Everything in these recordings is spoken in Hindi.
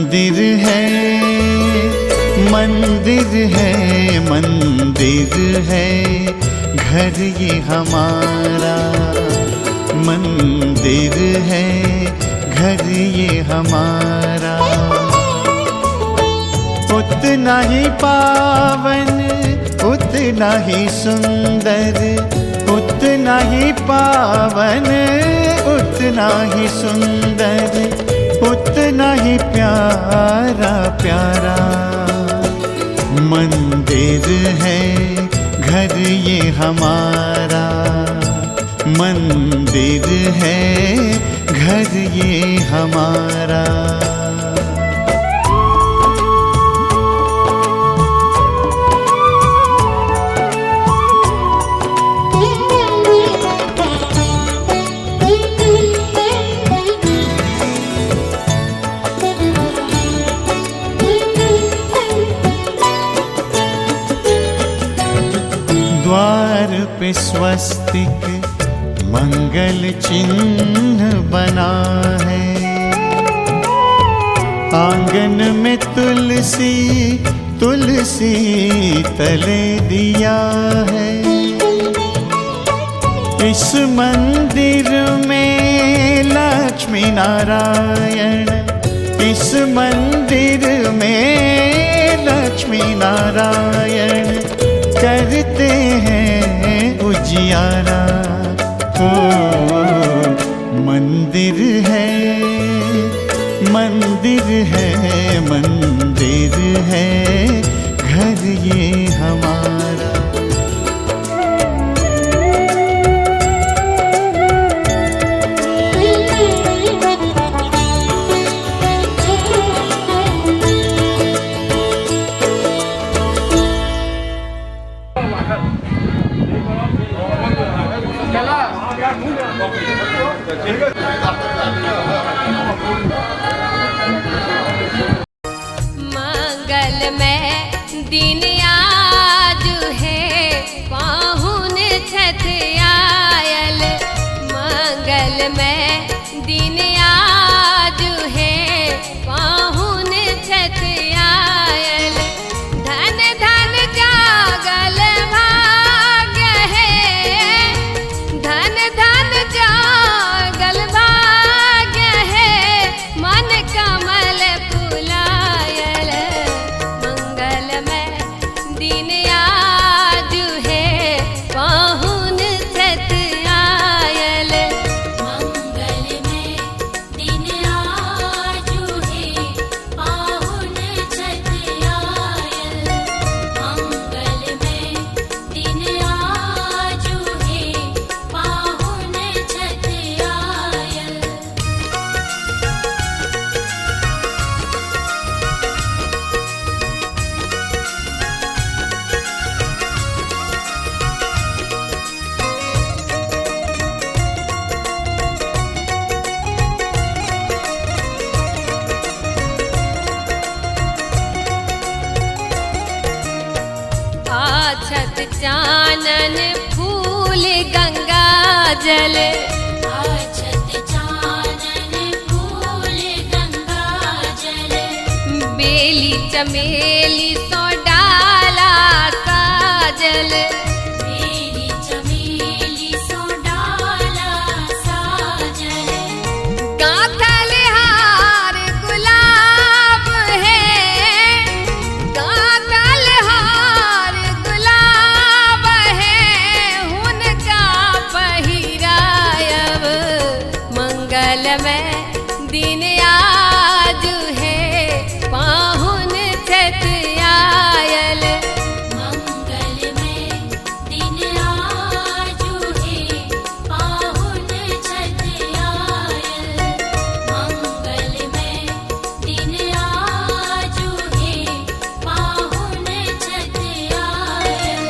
मंदिर है, मंदिर है, मंदिर है घर ये हमारा। मंदिर है घर ये हमारा। उतना ही पावन, उतना ही सुंदर, उतना ही पावन, उतना ही सुंदर, उतना ही प्यारा प्यारा। मंदिर है घर ये हमारा। मंदिर है घर ये हमारा। द्वार पे स्वस्तिक मंगल चिन्ह बना है। आंगन में तुलसी, तुलसी तले दिया है। इस मंदिर में लक्ष्मी नारायण, इस मंदिर में लक्ष्मी नारायण करते हैं उजियारा। ओ मंदिर है, मंदिर है, मंदिर है घर ये हमारा। मंगल में दिन आज है, पाहुन छठ आयल। मंगल में दिन आज है, पाहुन छठ आयल। धन धन जागल भाग्य है, धन धन जागल भाग्य है, मन कमल फुलायल। मंगल में दिन आज है, पाहुन छठ आयल। मंगल में दिन आज है, पाहुन छठ आयल। मंगल में दिन आज है, पाहुन छठ आयल। आछत चानन फूल गंगा जल, आछत चानन फूल गंगा जल। बेली चमेली सो डाला साजल, बेली चमेली सो डाला साजल। गाथल हार गुलाब है, गाथल हार गुलाब है, हुनका पहिरायब। मंगल में दिन आज है, पाहुन छठ आयल। मंगल में दिन आज है, पाहुन छठ आयल। मंगल में दिन आज है, पाहुन छठ आयल।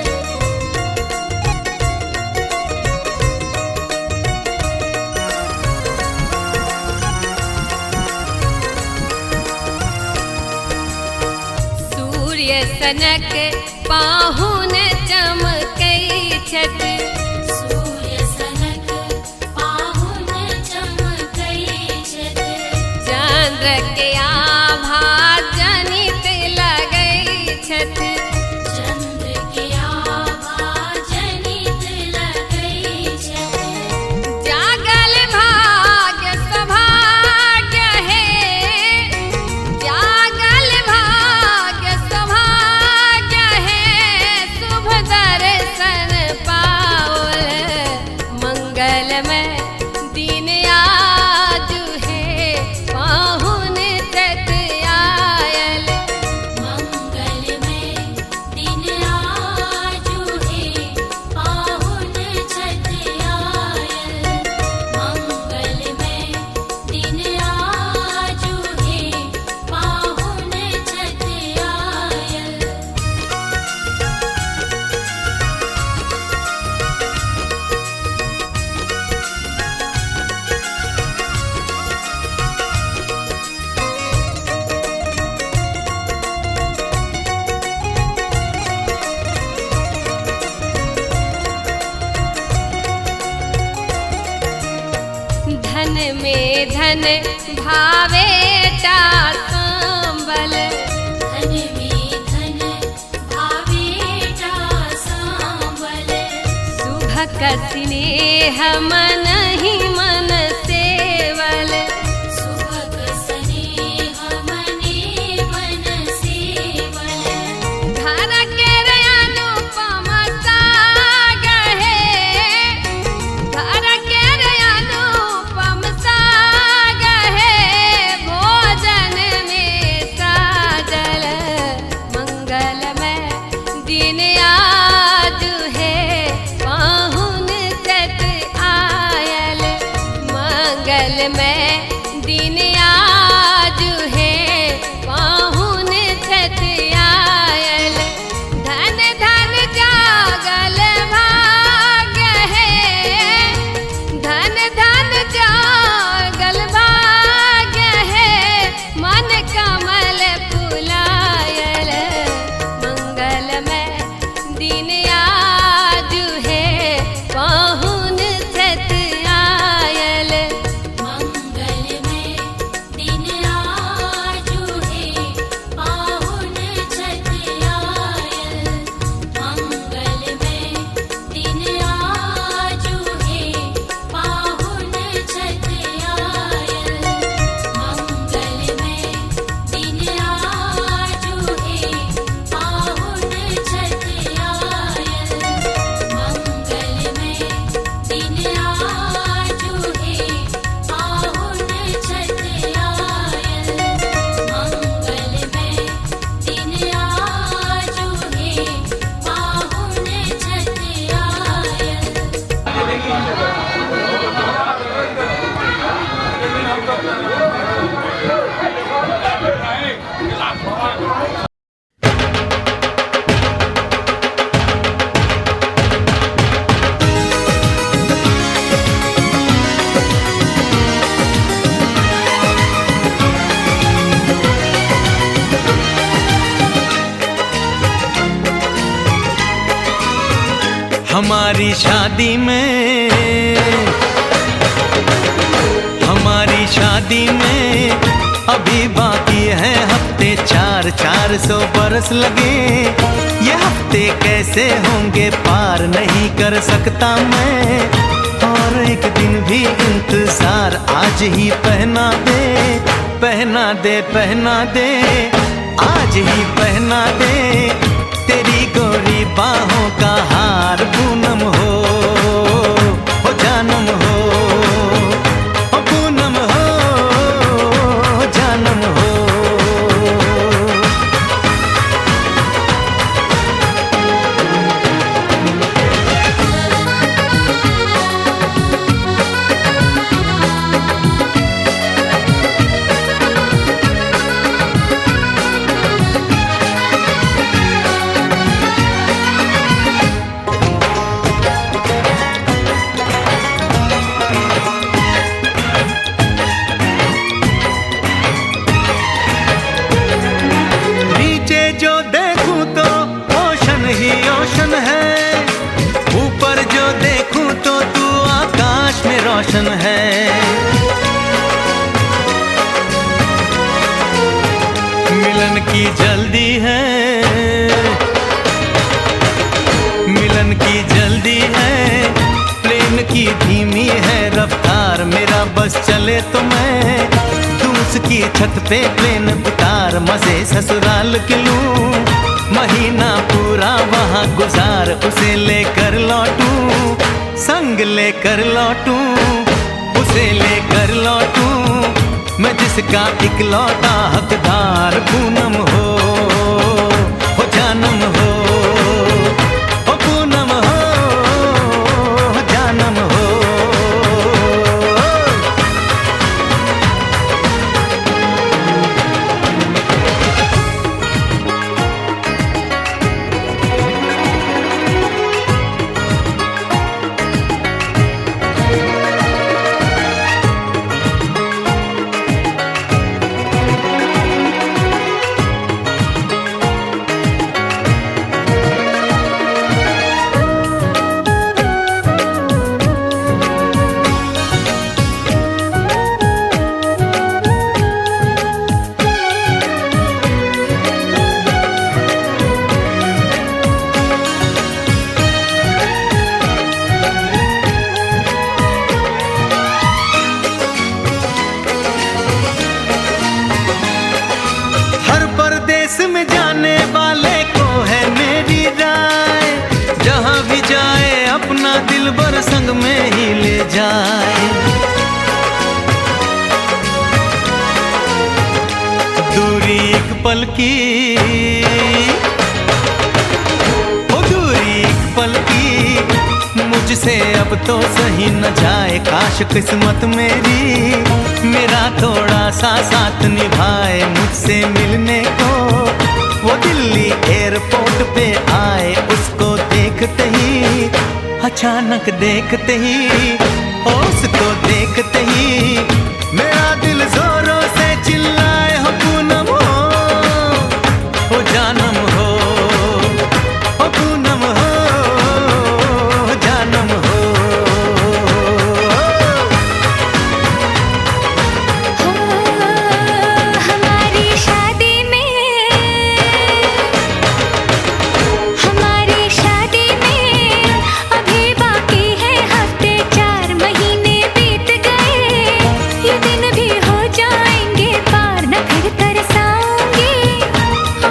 सूर्य सनक पाहुन चमकै छठ, सूर्य सनक पाहुन चमकै छठ। चंद्र के आभा धन भावे टा सांबल, धन में धन भावे टा सांबल, सुभग स्नेह मन ही मन सेवल, सुभग स्नेह मने मन सेवल, धर केर अनुपम साग है, धर केर अनुपम साग है, भोजन में साजल, मंगलमय दिन आज है, पाहुन सत आयल, मंगलमय दिन आज है, पाहुन सत आयल, धन धन जागल भाग्य है, धन धन जागल भाग्य है, मन कमल फुलायल, मंगलमय दिन आज है, पाहुन सत आयल, मंगलमय दिन आजू है, पाहुन छत आयल, मंगलमय दिन आजू है, पाहुन छत आयल, मंगलमय दिन आजू है, पाहुन छत आयल, मंगलमय दिन आजू है, पाहुन छत आयल, मंगलमय दिन आजू है, पाहुन छत आयल। हमारी शादी में, हमारी शादी में अभी बाकी है हफ्ते 400 बरस लगे, ये हफ्ते कैसे होंगे पार नहीं कर सकता मैं, और एक दिन भी इंतजार आज ही पहना दे, पहना दे, पहना दे, आज ही पहना दे, तेरी गोरी बाहों का हार पूनम हो जानम हो, पूनम हो जानम हो। रोशन है, मिलन की जल्दी है, मिलन की जल्दी है, प्रेम की धीमी है रफ्तार, मेरा बस चले तो मैं तू उसकी छत पे प्लेन उतार, मजे ससुराल के लूं, महीना पूरा वहाँ गुजार, उसे लेकर लौटूं, संग लेकर लौटूं, उसे लेकर लौटूं, मैं जिसका इकलौता हकदार पूनम हो जानम हो, पूनम हो जानम हो। इसमें जाने वाले को है मेरी राय, जहाँ भी जाए अपना दिलबर संग में ही ले जाए। दूरी एक पल की, ओ दूरी एक पल की, मुझसे अब तो सही न जाए। काश किस्मत मेरी मेरा थोड़ा सा साथ निभाए, मुझसे मिलने को वो दिल्ली एयरपोर्ट पे आए। उसको देखते ही, अचानक देखते ही, उसको देखते ही मेरा दिल जोरों से चिल्लाए, हो पूनम हो, ओ जानम हो, ओ पूनम हो, जानम हो। हमारी शादी में, हमारी शादी में अभी बाकी है हफ्ते, 4 महीने बीत गए। ये दिन भी हो जाएंगे पार, न फिर तरसाऊंगी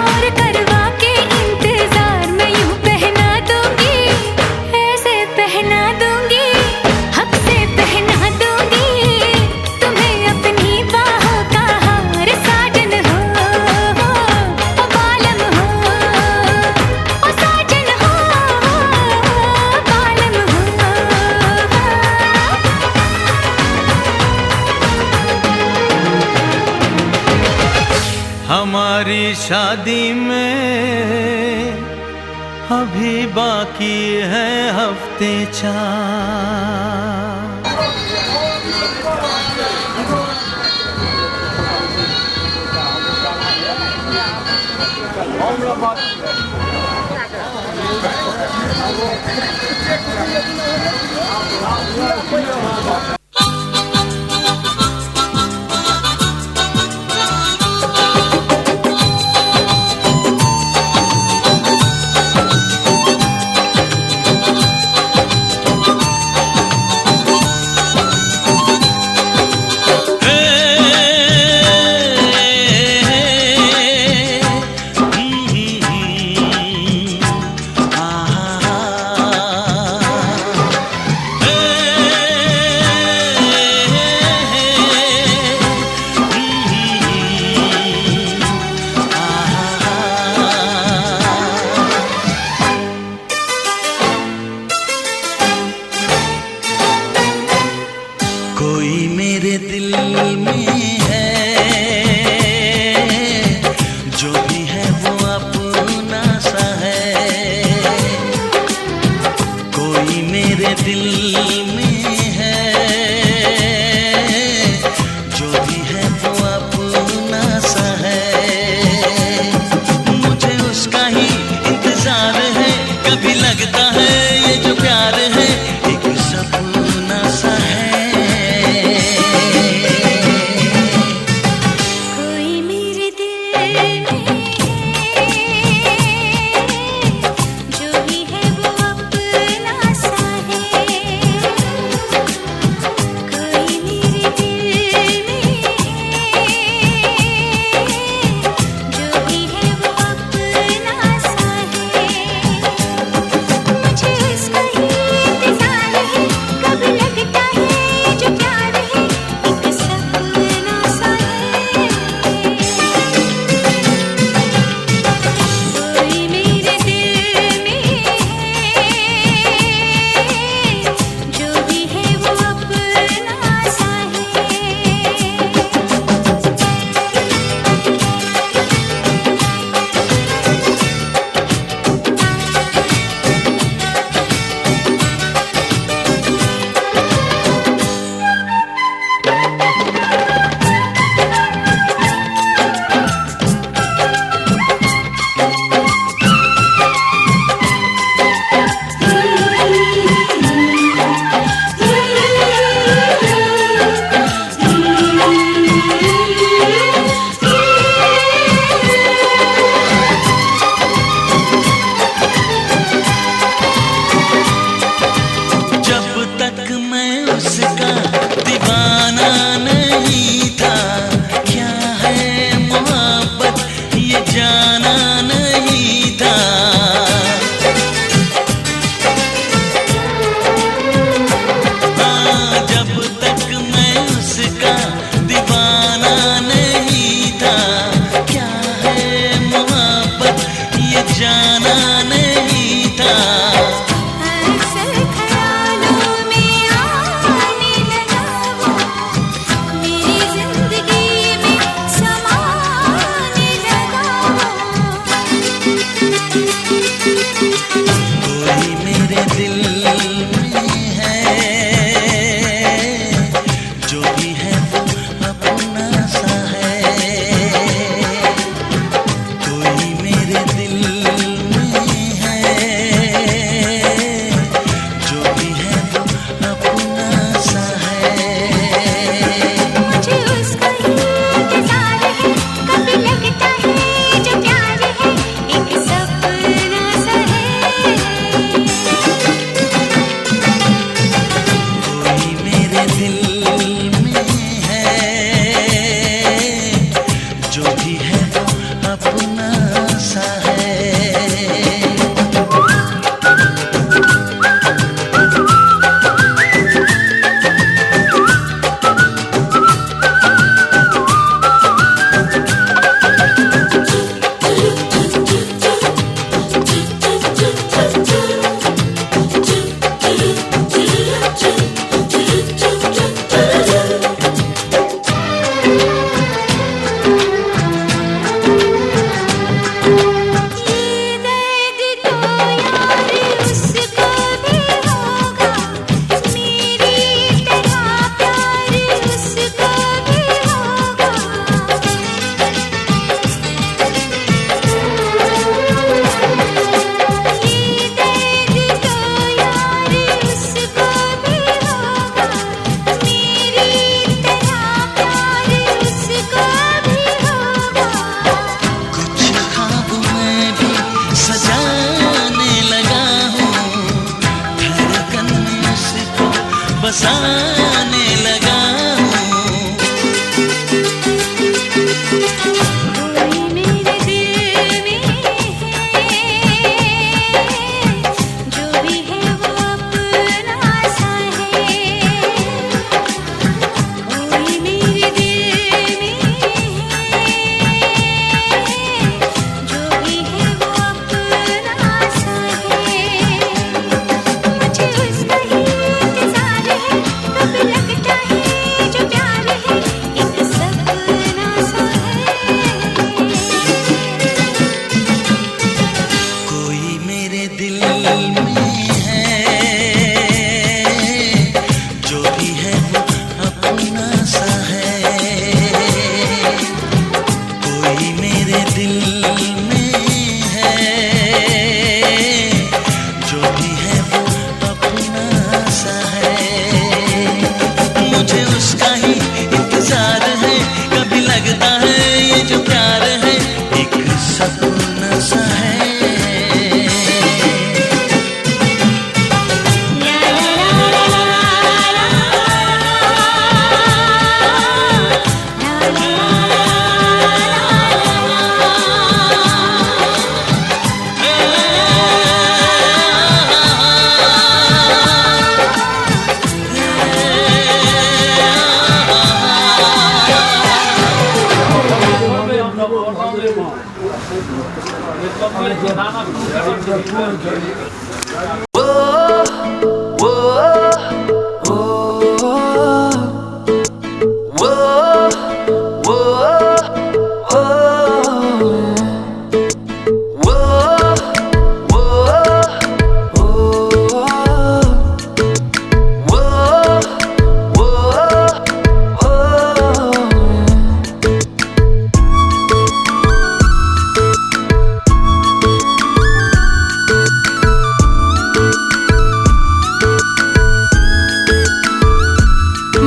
और करवा के इंतजार मैं यूं पहना दूंगी, ऐसे पहना दूंगी, हक से पहना दूंगी तुम्हें अपनी बाहों का हार। साजन हो, ओ बालम हो, ओ साजन हो, बालम हो। हमारी शादी में अभी बाकी है हफ्ते 4। वो अपना सा है। बसाने लगा हूँ। कोई मेरे दिल में है, जो भी है वो अपना सा है। कोई मेरे दिल में है, जो भी है वो अपना सा है। मुझे उसका ही इंतजार है, कब लगता है जो प्यार है एक सपना सा है। कोई मेरे दिल में है, जो भी है वो अपना सा है। कोई मेरे दिल में है, जो भी है वो अपना सा है। मुझे उसका ही इंतजार है, कभी लगता है ये जो प्यार है एक सपना सा है।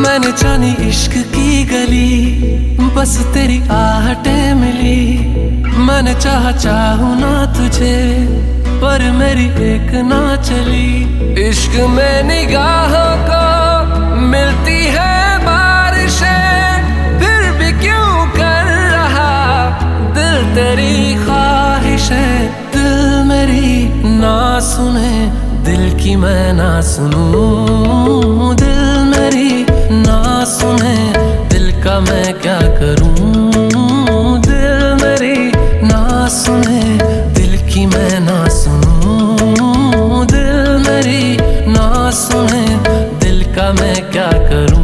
मैंने जानी इश्क की गली, बस तेरी आहटें मिली। मैंने चाहूँ ना तुझे, पर मेरी एक ना चली। इश्क में निगाहों को मिलती है बारिशें, फिर भी क्यों कर रहा दिल तेरी ख्वाहिशें। दिल मेरी ना सुने, दिल की मैं ना सुनूं। दिल मेरी ना सुने, दिल का मैं क्या करूं। दिल मेरी ना सुने, दिल की मैं ना सुनूं। दिल मेरी ना सुने, दिल का मैं क्या करूं।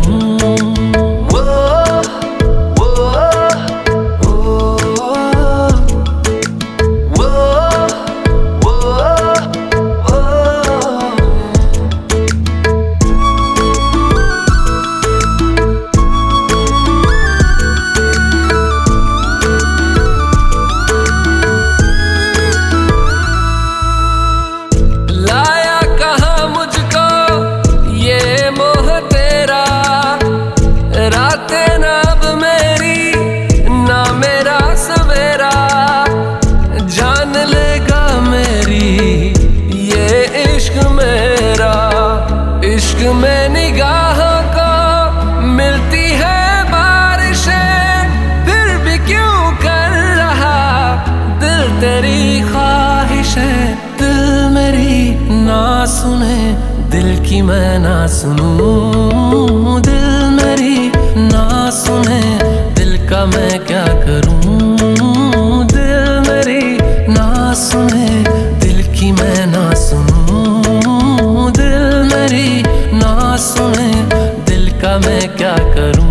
दिल की मैं ना सुनूं, दिल मेरी ना सुने, दिल का मैं क्या करूं। दिल मेरी ना सुने, दिल की मैं ना सुनूं, दिल मेरी ना सुने, दिल का मैं क्या करूं।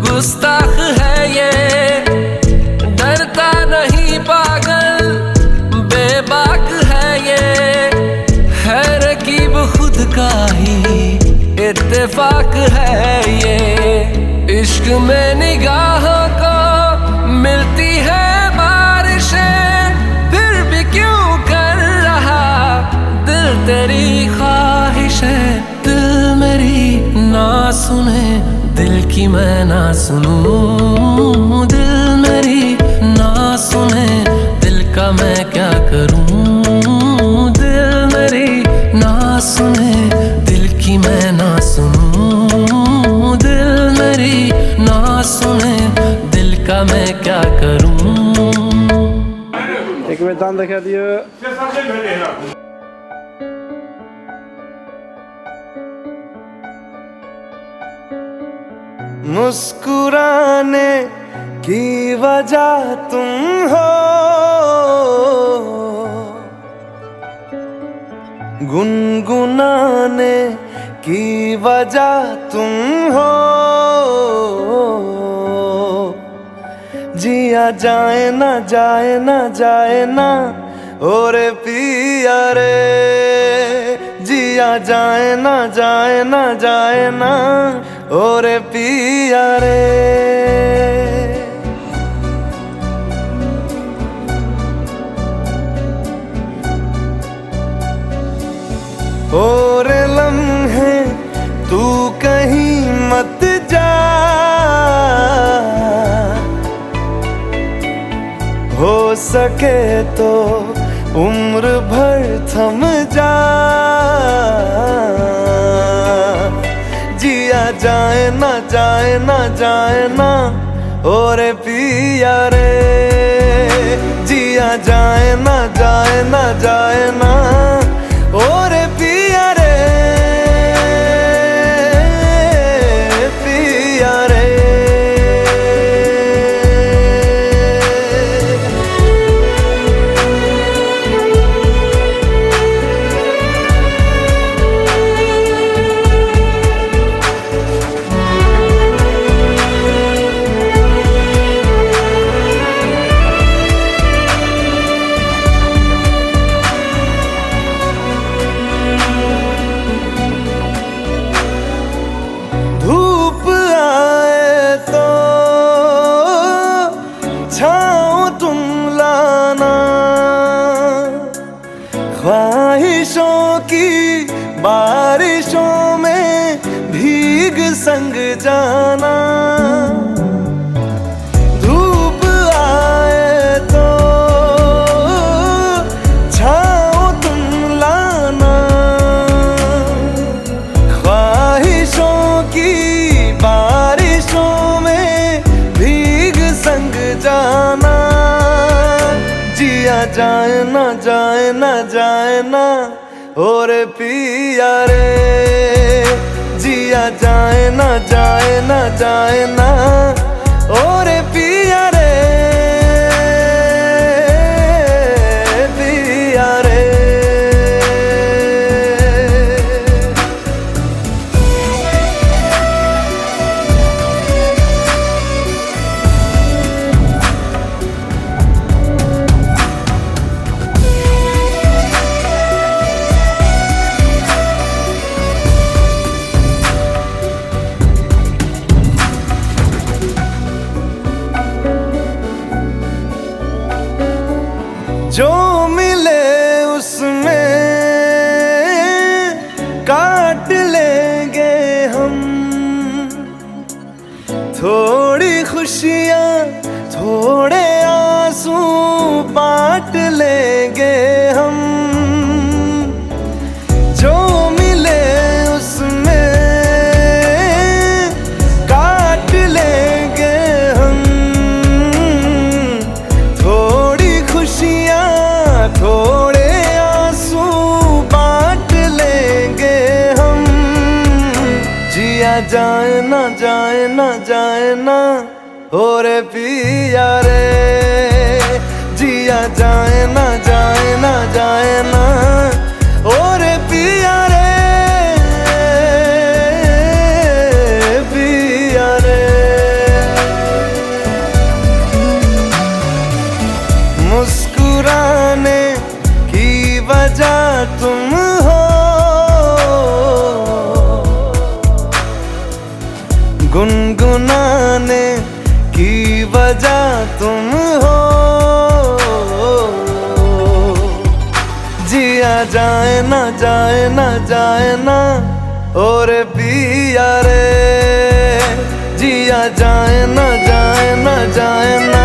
गुस्ताख है ये, डरता नहीं पागल, बेबाक है ये, है रकीब खुद का ही इत्तेफाक है ये। इश्क में निगाहों को मिलती है बारिशें, फिर भी क्यों कर रहा दिल तेरी ख्वाहिश है। दिल मेरी ना सुने, दिल की मैं ना सुनूं, दिल मेरी ना सुने, दिल का मैं क्या करूं। दिल मेरी ना सुने, दिल की मैं ना सुनूं, दिल मेरी ना सुने, दिल का मैं क्या करूं। एक मैदान दिखा दिया। मुस्कुराने की वजह तुम हो, गुनगुनाने की वजह तुम हो। जिया जाए ना जाए ना जाए ना और पिया रे, जिया जाए ना जाए ना जाए ना और पिया रे। और लम्हे तू कहीं मत जा, हो सके तो उम्र भर थम जा। जिया जाए ना जाए ना जाए ना और पिया रे, जिया जाए ना जाए ना जाए ना और पिया रे, पिया रे। धूप आए तो छाँव तुम लाना, ख्वाहिशों की बारिशों में भीग संग जाना। धूप आए तो छाँव तुम लाना, ख्वाहिशों की बारिशों में भीग संग जाना। जिया जाए ना जाए ना जाए ना और पिया रे, जिया जाए ना जाए ना जाए ना और पिया रे, पिया रे। जाए ना जाए ना जाए ना और पिया रे जिया जाए ना जाए ना जाए ना और पिया रे पिया रे। मुस्कुराने की वजह तुम हो, गुनगुनाने की वजह तुम हो, जिया जाए ना जाए ना जाए ना और पिया रे जिया जाए ना जाए ना जाए ना